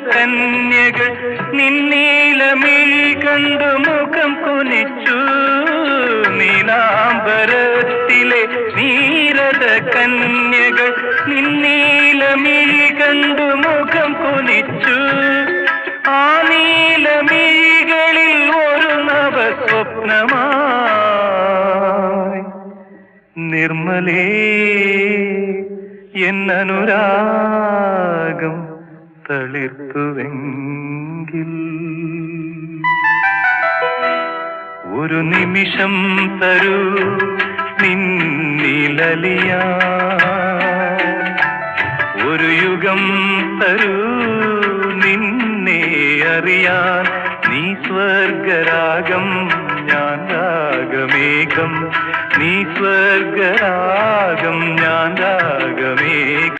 കന്യകൾ നിന്നീലമിഴി കണ്ടു മുഖം കുനിച്ചു. നീലാംബരത്തിലെ നീരത കന്യകൾ നിന്നീലമിഴി കണ്ടു മുഖം കുനിച്ചു. ആ നീലമിഴികളിൽ ഒരു നവസ്വപ്നമായി നിർമ്മലേ എന്നനുരാഗം തളിർത്തുവെങ്കിൽ ഒരു നിമിഷം തരൂ നിന്നിലലിയാൻ, ഒരു യുഗം തരൂ നിന്നെ അറിയാൻ. നീ സ്വർഗരാഗം ഞാൻ രാഗമേഘം, നീ സ്വർഗരാഗം ഞാൻ രാഗമേഘം.